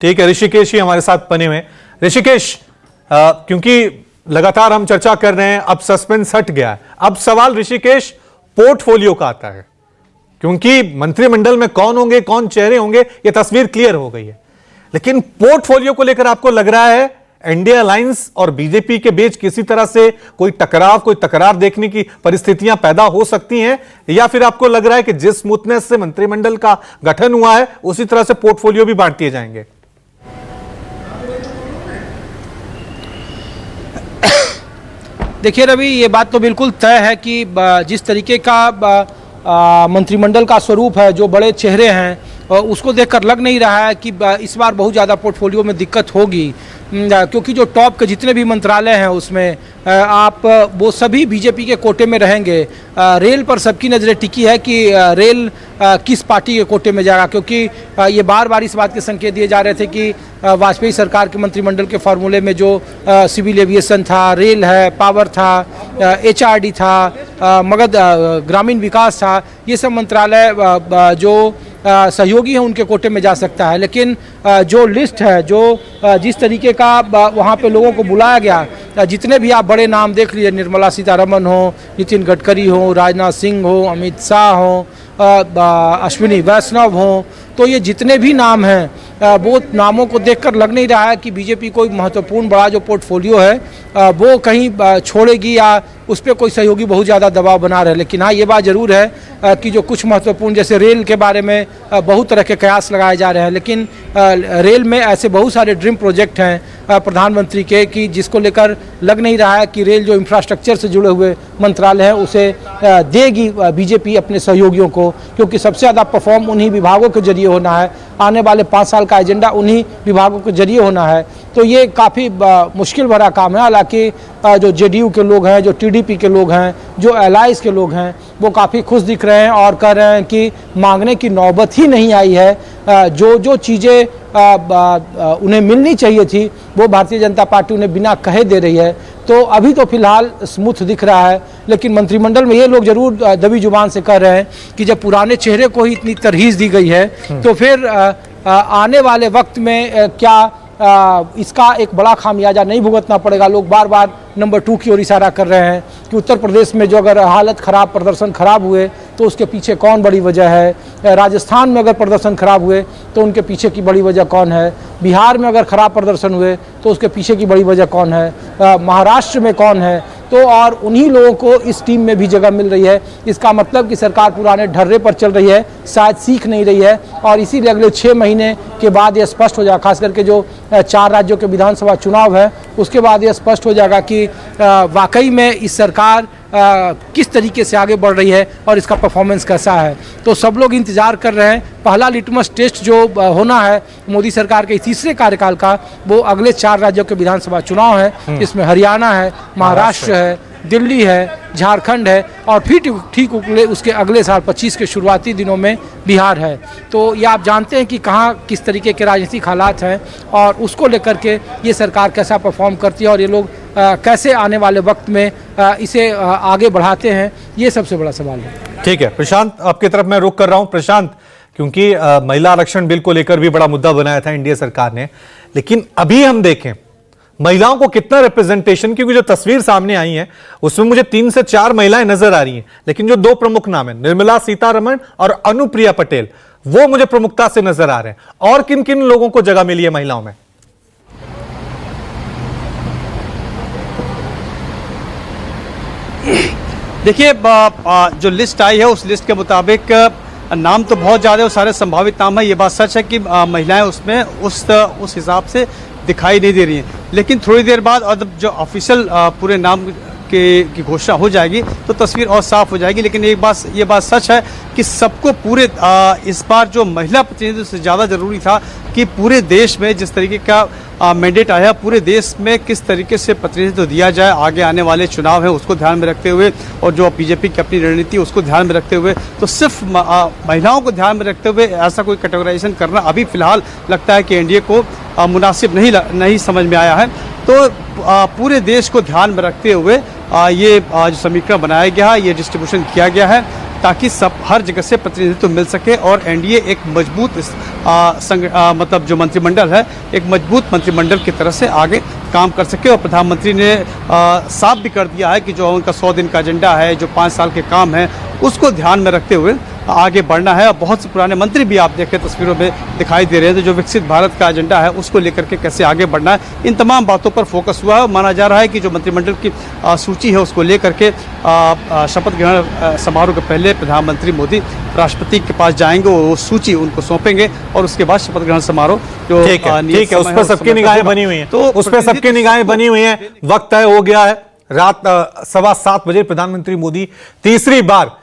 ठीक है, ऋषिकेश ही हमारे साथ बने हुए हैं। ऋषिकेश, क्योंकि लगातार हम चर्चा कर रहे हैं, अब सस्पेंस हट गया है। अब सवाल ऋषिकेश पोर्टफोलियो का आता है, क्योंकि मंत्रिमंडल में कौन होंगे, कौन चेहरे होंगे, यह तस्वीर क्लियर हो गई है। लेकिन पोर्टफोलियो को लेकर आपको लग रहा है एनडीए अलायंस और बीजेपी के बीच किसी तरह से कोई टकराव, कोई तकरार देखने की परिस्थितियां पैदा हो सकती हैं, या फिर आपको लग रहा है कि जिस स्मूथनेस से मंत्रिमंडल का गठन हुआ है उसी तरह से पोर्टफोलियो भी बांट दिए जाएंगे? देखिए रवि, ये बात तो बिल्कुल तय है कि जिस तरीके का मंत्रिमंडल का स्वरूप है, जो बड़े चेहरे हैं, उसको देखकर लग नहीं रहा है कि इस बार बहुत ज़्यादा पोर्टफोलियो में दिक्कत होगी, क्योंकि जो टॉप के जितने भी मंत्रालय हैं उसमें आप वो सभी बीजेपी के कोटे में रहेंगे। रेल पर सबकी नज़रें टिकी है कि रेल किस पार्टी के कोटे में जाएगा, क्योंकि ये बार बार इस बात के संकेत दिए जा रहे थे कि वाजपेयी सरकार के मंत्रिमंडल के फॉर्मूले में जो सिविल एविएशन था, रेल है, पावर था, एचआरडी था, मगध ग्रामीण विकास था, ये सब मंत्रालय जो सहयोगी हैं उनके कोटे में जा सकता है। लेकिन जो लिस्ट है, जो जिस तरीके का वहाँ पे लोगों को बुलाया गया, जितने भी आप बड़े नाम देख लीजिए, निर्मला सीतारमण हो, नितिन गडकरी हो, राजनाथ सिंह हो, अमित शाह हो, अश्विनी वैष्णव हो, तो ये जितने भी नाम हैं, वो नामों को देखकर लग नहीं रहा है कि बीजेपी कोई महत्वपूर्ण बड़ा जो पोर्टफोलियो है वो कहीं छोड़ेगी या उस पर कोई सहयोगी बहुत ज़्यादा दबाव बना रहे। लेकिन हाँ, ये बात ज़रूर है कि जो कुछ महत्वपूर्ण, जैसे रेल के बारे में बहुत तरह के कयास लगाए जा रहे हैं, लेकिन रेल में ऐसे बहुत सारे ड्रीम प्रोजेक्ट हैं प्रधानमंत्री के कि जिसको लेकर लग नहीं रहा है कि रेल जो इंफ्रास्ट्रक्चर से जुड़े हुए मंत्रालय हैं उसे देगी बीजेपी अपने सहयोगियों को, क्योंकि सबसे ज़्यादा परफॉर्म उन्हीं विभागों के जरिए होना है। आने वाले 5 साल का एजेंडा उन्हीं विभागों के जरिए होना है, तो ये काफ़ी मुश्किल भरा काम है। हालांकि जो जेडीयू के लोग हैं, जो टीडीपी के लोग हैं, जो एलायंस के लोग हैं, वो काफ़ी खुश दिख रहे हैं और कह रहे हैं कि मांगने की नौबत ही नहीं आई है। जो चीज़ें उन्हें मिलनी चाहिए थी वो भारतीय जनता पार्टी उन्हें बिना कहे दे रही है। तो अभी तो फिलहाल स्मूथ दिख रहा है, लेकिन मंत्रिमंडल में ये लोग जरूर दबी जुबान से कह रहे हैं कि जब पुराने चेहरे को ही इतनी तरहीज दी गई है तो फिर आने वाले वक्त में क्या इसका एक बड़ा खामियाजा नहीं भुगतना पड़ेगा। लोग बार बार नंबर 2 की ओर इशारा कर रहे हैं कि उत्तर प्रदेश में जो अगर हालत ख़राब, प्रदर्शन खराब हुए तो उसके पीछे कौन बड़ी वजह है, राजस्थान में अगर प्रदर्शन खराब हुए तो उनके पीछे की बड़ी वजह कौन है, बिहार में अगर ख़राब प्रदर्शन हुए तो उसके पीछे की बड़ी वजह कौन है, महाराष्ट्र में कौन है, तो और उन्हीं लोगों को इस टीम में भी जगह मिल रही है। इसका मतलब कि सरकार पुराने ढर्रे पर चल रही है, शायद सीख नहीं रही है, और इसीलिए अगले 6 महीने के बाद ये स्पष्ट हो जाएगा, खास करके जो 4 राज्यों के विधानसभा चुनाव है उसके बाद ये स्पष्ट हो जाएगा कि वाकई में इस सरकार किस तरीके से आगे बढ़ रही है और इसका परफॉर्मेंस कैसा है। तो सब लोग इंतजार कर रहे हैं। पहला लिटमस टेस्ट जो होना है मोदी सरकार के तीसरे कार्यकाल का, वो अगले 4 राज्यों के विधानसभा चुनाव है। इसमें हरियाणा है, महाराष्ट्र है, दिल्ली है, झारखंड है, और फिर ठीक उसके अगले साल 25 के शुरुआती दिनों में बिहार है। तो ये आप जानते हैं कि कहाँ किस तरीके के राजनीतिक हालात हैं और उसको लेकर के ये सरकार कैसा परफॉर्म करती है और ये लोग कैसे आने वाले वक्त में इसे आगे बढ़ाते हैं, ये सबसे बड़ा सवाल है। ठीक है प्रशांत, आपकी तरफ मैं रुक कर रहा हूं। प्रशांत, क्योंकि महिला आरक्षण बिल को लेकर भी बड़ा मुद्दा बनाया था एनडीए सरकार ने, लेकिन अभी हम देखें महिलाओं को कितना रिप्रेजेंटेशन, क्योंकि जो तस्वीर सामने आई है उसमें मुझे 3 से 4 महिलाएं नजर आ रही हैं, लेकिन जो 2 प्रमुख नाम है निर्मला सीतारमण और अनुप्रिया पटेल, वो मुझे प्रमुखता से नजर आ रहे हैं। और किन किन लोगों को जगह मिली है महिलाओं में? देखिए, जो लिस्ट आई है उस लिस्ट के मुताबिक नाम तो बहुत ज़्यादा है, सारे संभावित नाम है। ये बात सच है कि महिलाएं उसमें उस हिसाब से दिखाई नहीं दे रही हैं, लेकिन थोड़ी देर बाद और जो ऑफिशियल पूरे नाम की घोषणा हो जाएगी तो तस्वीर और साफ हो जाएगी। लेकिन ये बात सच है कि सबको पूरे इस बार जो महिला प्रतिनिधित्व से ज़्यादा ज़रूरी था कि पूरे देश में जिस तरीके का मैंडेट आया, पूरे देश में किस तरीके से प्रतिनिधित्व दिया जाए आगे आने वाले चुनाव हैं उसको ध्यान में रखते हुए, और जो बीजेपी की अपनी रणनीति उसको ध्यान में रखते हुए, तो सिर्फ महिलाओं को ध्यान में रखते हुए ऐसा कोई कैटेगराइजेशन करना अभी फिलहाल लगता है कि एनडीए को मुनासिब नहीं समझ में आया है। तो पूरे देश को ध्यान में रखते हुए ये जो समीकरण बनाया गया है, ये डिस्ट्रीब्यूशन किया गया है। ताकि सब हर जगह से प्रतिनिधित्व मिल सके और एनडीए एक मजबूत मतलब जो मंत्रिमंडल है एक मजबूत मंत्रिमंडल की तरह से आगे काम कर सके। और प्रधानमंत्री ने साफ भी कर दिया है कि जो उनका 100 दिन का एजेंडा है, जो 5 साल के काम है, उसको ध्यान में रखते हुए आगे बढ़ना है। और बहुत से पुराने मंत्री भी आप देखें तस्वीरों में दिखाई दे रहे हैं, तो जो विकसित भारत का एजेंडा है उसको लेकर के कैसे आगे बढ़ना है, इन तमाम बातों पर फोकस हुआ है। माना जा रहा है कि जो मंत्रिमंडल की सूची है उसको लेकर के शपथ ग्रहण समारोह के पहले प्रधानमंत्री मोदी राष्ट्रपति के पास जाएंगे, वो सूची उनको सौंपेंगे और उसके बाद शपथ ग्रहण समारोह जो ठीक है, उस पर सबकी निगाहें बनी हुई हैं, तो उस पर सबकी निगाहें बनी हुई हैं। वक्त तय हो गया है, रात 7:15 बजे प्रधानमंत्री मोदी तीसरी बार